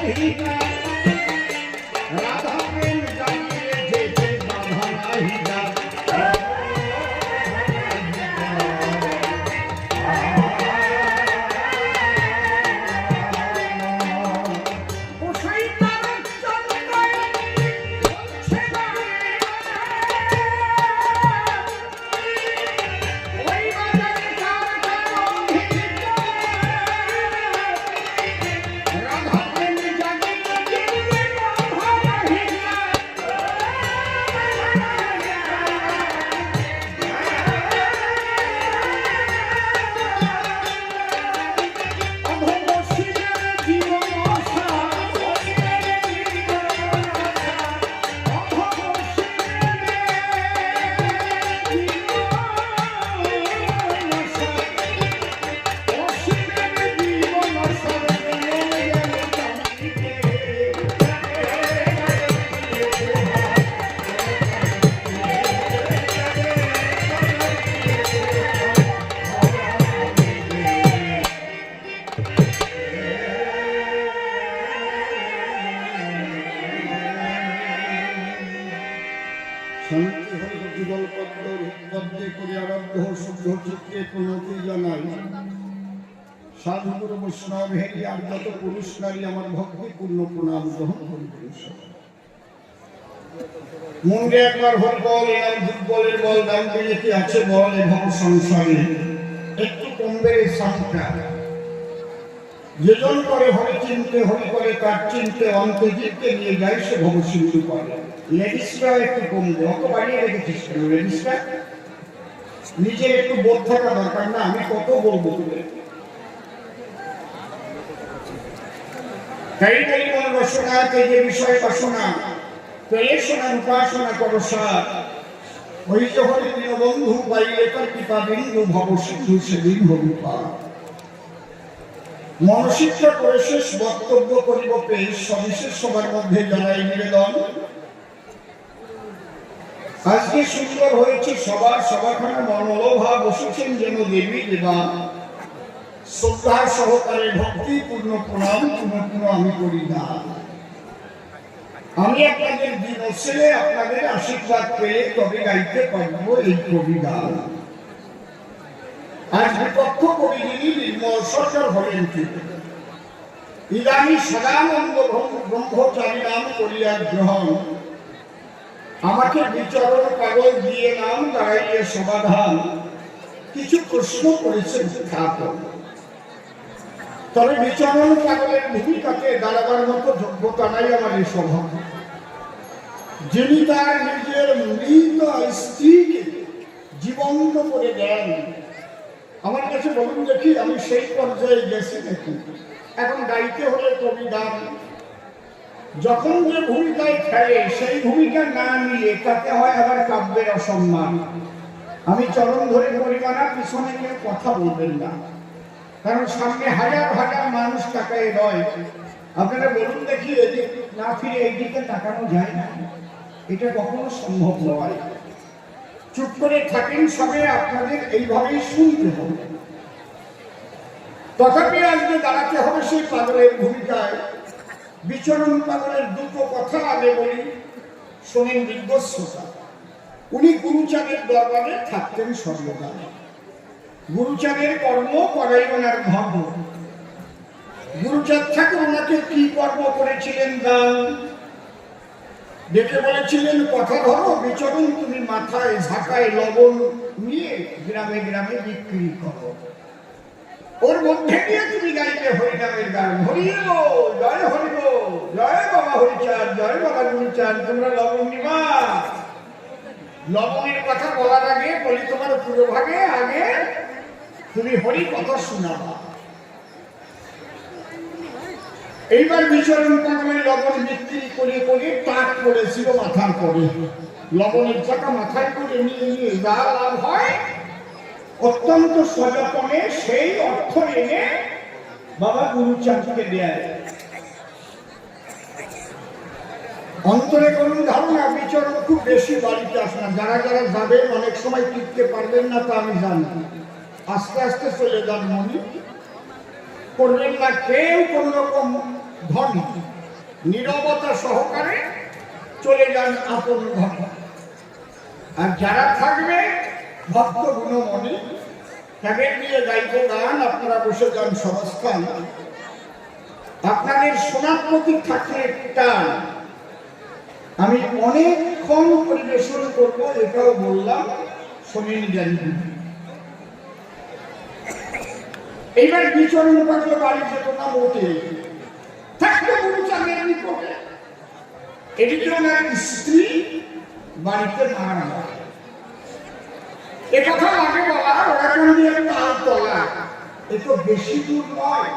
রাধিকা রাধা প্রেম জাগিয়ে যেতে বাধা নাহিকা শান্তি হল যুগল পদ্ম পদ্মে করে আরাধ্য শুদ্ধ চিত্তে প্রণতি জানাই সাধুগুরু বৈষ্ণব হেরি আর যত পুরুষ নারী আমার ভক্তিপূর্ণ প্রণাম গ্রহণ করিবেন। মুন্ডে একবার হল বল এর দুর্বলের বল দাম পেলে কি আছে বল এ ভব সংসারে একটু কমবে সংখ্যা যেজন করে হরি চিনতে হরি করে তার চিনতে অন্তর্জিতকে নিয়ে যায় সে ভব সিন্ধু করে। লেডিসটা একটু কমবে, অত বাড়িয়ে রেখেছিস কেন লেডিসটা? নিজের একটু বোধ থাকা দরকার না? আমি কত বলবো তোকে? তাই তাই মন রসনা তেজে বিষয় বাসনা পেলে শোনা উপাসনা করো সার ওই যে হরি প্রিয় বন্ধু পাইলে তার কৃপা বিন্দু ভব সিন্ধু সেদিন হবি পার। মনশিক্ষা করে শেষ বক্তব্য করিব পেশ সবিশেষ সবার মধ্যে জানাই নিবেদন। আজকে সুন্দর হয়েছে সবার সভাখানা মনোলোভা বসেছেন যেন দেবী দেবা শ্রদ্ধা সহকারে ভক্তিপূর্ণ প্রণাম পুনঃ আমি করি না। আমি আপনাদের দিবসে আপনাদের আশীর্বাদ পেয়ে তবে গাইতে পারব এই কবিতা। আজ বিপক্ষ কবি যিনি নির্মল সরকার হলেন ইদানি সদানন্দ ব্রহ্মচারী নাম করিয়া গ্রহণ আমাকে বিচরণ কাগজ দিয়ে নাম দাঁড়াইয়ে সমাধান কিছু প্রশ্ন করেছেন ঠাকুর। তবে বিচরণ কাগজের ভূমিকাতে দাঁড়াবার মতো যোগ্যতা নাই আমার এই স্বভাব। যিনি তার নিজের মৃত স্ত্রীকে জীবন্ত করে দেন আমার কাছে বলুন দেখি আমি সেই পর্যায়ে গেছি নাকি? এখন গাইতে হলে কবি গান যখন যে ভূমিকায় খেলে সেই ভূমিকা না নিয়ে তাতে হয় আবার কাব্যের অসম্মান। আমি চরণ ধরে পরিমাণা পিছনে কেউ কথা বলবেন না, কারণ সামনে হাজার হাজার মানুষ তাকায় রয়। আপনারা বলুন দেখি এদিক না ফিরে এইদিকে তাকানো যায় না? এটা কখনো সম্ভব নয়। চুপ করে থাকেন সবে, আপনাদের এইভাবেই শুনতে হবে। তথাপি আজকে দাঁড়াতে হবে সেই পাগলের ভূমিকায়। বিচরণ পাগলের দুটো কথা আগে বলি, শোনেন বিজ্ঞশ্রোতা। উনি গুরুচাঁদের দরবারে থাকতেন সর্বদা। গুরুচাঁদের কর্ম করাই ওনার ধর্ম। গুরুচাঁদ ঠাকুর ওনাকে কি কর্ম করেছিলেন? দান ডেকে বলেছিলেন কথা ধরো বিচরণ, তুমি মাথায় ঝাঁকায় লবণ নিয়ে গ্রামে গ্রামে বিক্রি করো। ওর মধ্যে দিয়ে তুমি গাইতে হরিনামের গান, হরি গো জয় হরি গো জয় বাবা হরিচাঁদ জয় বাবা গুরুচাঁদ, তোমরা লবণ নিবা। লবণের কথা বলার আগে বলি তোমার পুরো ভাগে আগে তুমি হরি কথা শোনাবা। এইবার বিচরণ পাগলের লবণ বিক্রি করে করে টাক পড়েছিল মাথার পরে। লবণের টাকা মাথায় করে নিয়ে নিয়ে যা লাভ হয় অত্যন্ত সযত্নে সেই অর্থ এনে বাবা গুরুচাঁদকে দেয়। অন্তরে কোন ধারণা বিচরণ খুব বেশি বাড়িতে আসে না। যারা যারা যাবেন অনেক সময় টিকতে পারবেন না তা আমি জানি। আস্তে আস্তে চলে যান, মনে করবেন না কেউ কোন রকম ধনী নীরবতা সহকারে চলে যান আপন ঘরে। আর যারা থাকবে ভক্ত গুণমণি, তাদের নিয়ে গাইব গান, আপনারা বসে যান সবস্থান। আপনাদের শোনার প্রতি থাকলে টান। আমি অনেকক্ষণ পরিবেশন করব, এটাও বললাম, শোনেন জানি। এইবার বিচরণ পাত্র বাড়ি যেত না মোটে, থাকতো গুরুচাঁদের নিকটে। এদিকে ওনার স্ত্রী বাড়িতে মারা যায়। এ কথা আগে বলা, ওরা কোন দিয়ে তালতলা, এ তো বেশি দূর নয়।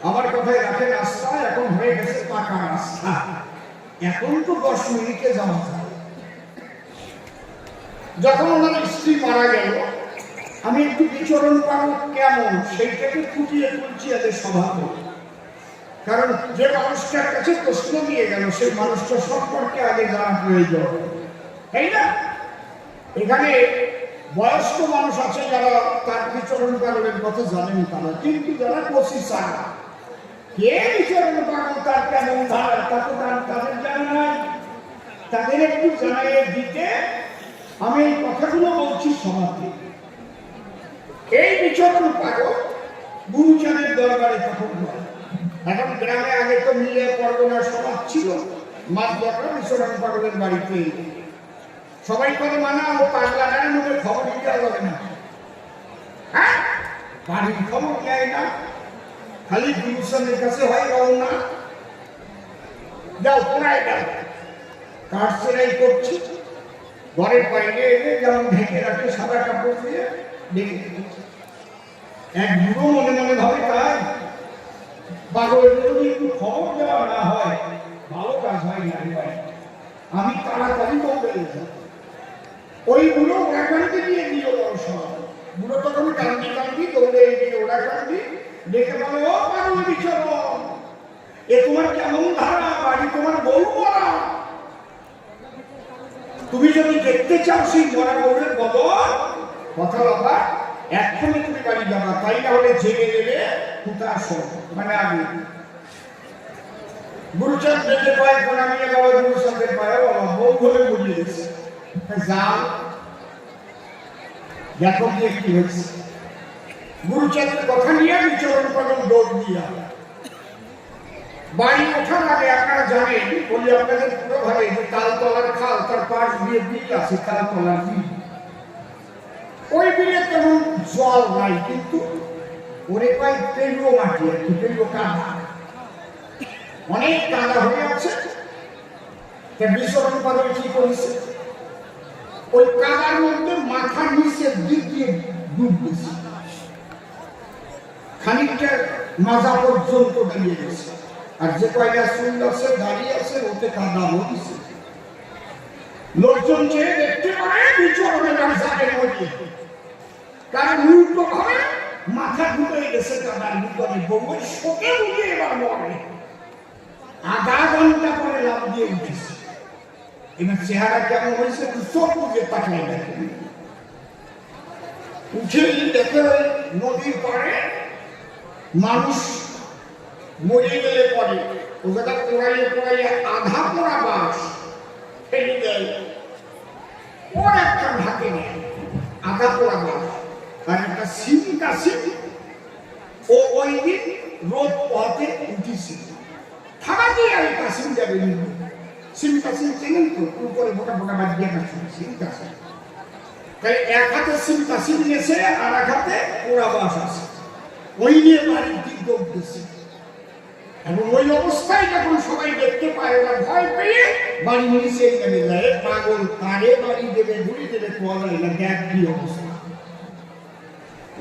আমার কথায় রাখেন রাস্তা, এখন হয়ে গেছে পাকা রাস্তা। এখন তো 10 মিনিটে যাওয়া যায়। যখন ওনার স্ত্রী মারা গেল, আমি একটু বিচরণ পাবো কেমন সেইটাকে ফুটিয়ে তুলছি এদের স্বভাব। কারণ যে মানুষটার কাছে প্রশ্ন নিয়ে গেল সেই মানুষটা সম্পর্কে আগে জানা প্রয়োজন, তাই না? এখানে বয়স্ক মানুষ আছে যারা তার বিচরণ পাগলের কথা জানেন তারা, কিন্তু যারা 25 কে বিচরণ পাগল তার কেমন ধার তা তো তাদের জানা নাই। তাদের একটু জানাইয়ে দিতে আমি এই কথাগুলো বলছি সমাজে। এই বিচরণ পাগল গুরুচাঁদের দরবারে তখন বলে। এখন গ্রামে আগে তো মিলে পরগনা সমাজ ছিল, মাছ দরকার বিচরণ পাগলের বাড়িতে সবাই করে মানা, ও পাগলাটার মধ্যে খবর দিতে হবে না, হ্যাঁ বাড়ির খবর নেয় না, খালি গুরুচাঁদের কাছে হয় রওনা। যাও কোনায় যাও, কাঠ সেলাই করছি, ঘরের বাইরে এনে যেমন ঢেকে রাখে সাদা কাপড় দিয়ে ঢেকে দিচ্ছে। এক বুড়ো মনে মনে ভাবে তাই পাগলের যদি একটু খবর দেওয়া না হয় ভালো কাজ হয় না। আমি তাড়াতাড়ি দৌড়ে যাই। ওই বুড়ো ওরা কান্দি দিয়ে দিল দর্শন। বুড়ো তখন কান্দি কান্দি দৌড়ে গিয়ে ওরা কান্দি দেখে বলে, ও পাগল বিচরণ, এ তোমার কেমন ধারা, বাড়ি তোমার বউ মরা। তুমি যদি দেখতে চাও সেই মরা বউয়ের বদল কথা বাবা, এক্ষুনি তুমি বাড়ি যাবা, তাই না হলে জেগে গেলে কুতা আসো। মানে আমি গুরুচাঁদ দেখে পায় কোনা নিয়ে বাবা গুরুচাঁদের পায়ে বাবা বউ বলে বুঝিয়ে দিচ্ছে, যাও দেখো গিয়ে কি হয়েছে। গুরুচাঁদের কথা নিয়ে বিচরণ পাগল দৌড় দিয়া বাড়ি ওঠার আগে আপনারা জানেন, বলি আপনাদের পুরো ভাবে যে তালতলার খাল, তার পাশ দিয়ে বিল আছে, তালতলার বিল। ওই বিলে তেমন জল নাই, কিন্তু ওরে পাই পেলো মাটি, আর কি পেলো কাদা, অনেক কাদা হয়ে আছে। বিচরণ পাগল কি করেছে, ওই কাদার মধ্যে মাথার নিচে দিক দিয়ে ডুব দিয়েছে, খানিকটা মাজা পর্যন্ত দাঁড়িয়ে গেছে। আর যে কয়টা চুল আছে দাঁড়িয়ে আছে ওতে কাদা হয়েছে। লোকজন চেয়ে দেখতে পারে বিচরণের রাস্তার মধ্যে, কারণ উল্টো ভাবে মাথা ঢুকে গেছে কাদার ভিতরে। বউয়ের শোকে উঠে এবার মরে, আধা ঘন্টা পরে লাভ দিয়ে উঠেছে। এবার চেহারা কেমন হয়েছে চোখ বুঝে তাকাই দেখে, উঠে দেখে ওই নদীর পাড়ে মানুষ মরে গেলে পরে ওটা পোড়াইয়ে পোড়াইয়ে আধা পোড়া বাস ফেলে দেয়, ওর একটা ঢাকে নেয় আধা পোড়া বাস। আর একটা সিমটা সিম ও ওই দিন রোদ পথে উঠেছিল, থাকা দিয়ে আমি কাশিম যাবে সিমটা সিম চেনেন তো, উপরে মোটা মোটা বাদ দিয়ে কাছে সিমটা সিম। তাই এক হাতে সিমটা সিম নিয়েছে আর এক হাতে পোড়া বাস আছে, ওই নিয়ে বাড়ির দিক দৌড়তেছে। এবং ওই অবস্থায় যখন সবাই দেখতে পায় ওরা ভয় পেয়ে বাড়ি নিচে এখানে যায়। পাগল তারে বাড়ি দেবে ঘুরি দেবে কোয়ালা, এটা দেখ কি অবস্থা।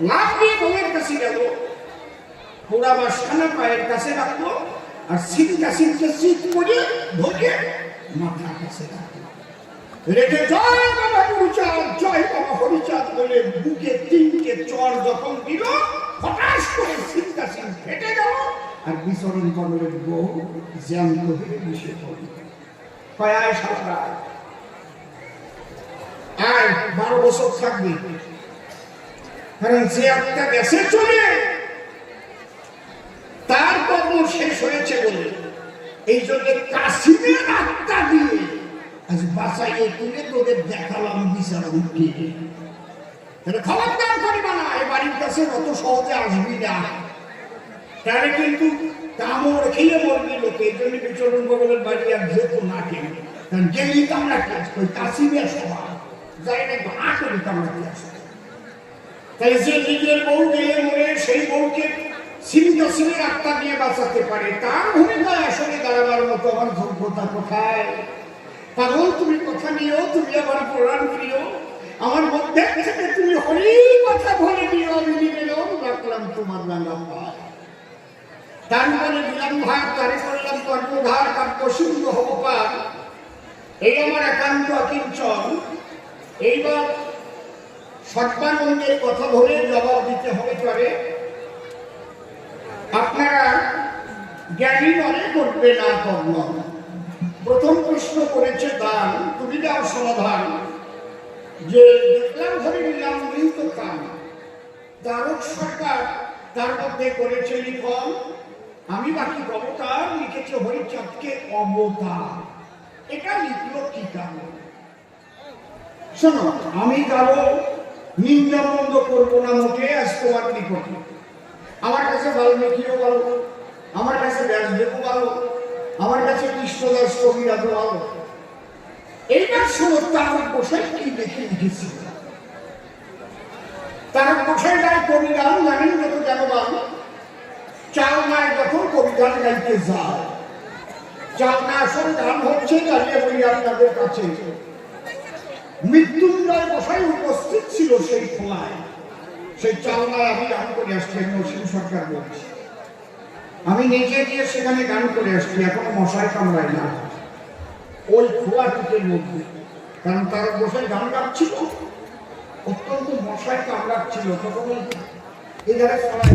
লাভ দিয়ে বউয়ের কাছে গেল, পোড়া বাসখানা পায়ের কাছে রাখলো, আর সিমটা সিমকে চিত করে ধরে মাথার কাছে রাখলো, রেখে জয় বাবা গুরুচাঁদ, জয় বাবা হরিচাঁদ বলে বুকে 3টে চর যখন দিল, হঠাৎ করে সিমটা সিম ফেটে গেল। আর বিচরণ পাগলের বউ জ্যান্ত হয়ে বসে পড়ল। পায় সারা আর 12 বছর থাকবে, কারণ যে একটা দেশে চলে তার কর্ম শেষ হয়েছে বলে এই জন্য কাশিমের আত্মা দিয়ে আজ বাসায় তুলে তোদের দেখালাম বিচারণ কি খবরদার করিবা না, এই বাড়ির কাছে অত সহজে আসবি না, তাহলে কিন্তু কামড় খেয়ে মরবি লোকে। এই জন্য বিচরণ ভগবের বাড়ি আর যেত না কেন, কারণ গেলি কামড়া কাজ করি কাশিমের সভা যাই না আ করি কামড়াতে আসে। তাহলে যে নিজের বউ গেলে মরে সেই বউকে সিংহের আত্মা দিয়ে বাঁচাতে পারে, তার ভূমিকায় আসলে দাঁড়াবার মতো আমার যোগ্যতা কোথায়? পাগল তুমি কথা নিও, তুমি আমার পুরাণ প্রিয়, আমার মধ্যে থেকে তুমি হরি কথা বলে দিও, আমি নিবেদন রাখলাম তোমার রাঙা পায়। তারপরে দিলাম ভাগ, তারে করলাম কর্মধার, কাব্য সিন্ধু হব পার, এই আমার একান্ত অকিঞ্চন। এইবার সর্বানন্দের কথা ধরে জবাব দিতে হবে পারে। আপনারা জ্ঞানী মনে করবে না কর্ম। প্রথম প্রশ্ন করেছে দান, তুমি দাও সমাধান, যে দেখলাম ধরে নিলাম মৃত কান। দ্বারক সরকার তার মধ্যে করেছে লিখন, আমি বাকি কবতার লিখেছে হরিচাঁদকে অবতার। এটা লিখলো কি কারণ? শোনো, আমি কারো নিন্দামন্দ করবো না মোটে আজ তোমার নিকটে। আমার কাছে বাল্মীকিও ভালো, আমার কাছে ব্যাসদেবও ভালো, আমার কাছে কৃষ্ণদাস কবিরাজও ভালো। এইবার শোনো তারক গোসাই কি দেখে লিখেছি। তারক গোসাই গায়ে কবিগান জানেন যত জানবান, চাল নাই যখন কবিগান গাইতে যায়, চাল না আসল গান হচ্ছে দাঁড়িয়ে বলি আপনাদের কাছে। মৃত্যুঞ্জয় গোসাই উপস্থিত ছিল সেই খোলায়, সেই চালনায় আমি গান করে আসছি। নসীম সরকার বলছি, আমি নিজে গিয়ে সেখানে গান করে আসছি, এখনো মশাই কামড়াই না ওই খোলা টুকের মধ্যে। কারণ তার বসে গান গাচ্ছিল, অত্যন্ত মশাই কামড়াচ্ছিল, তখন এধারে সবাই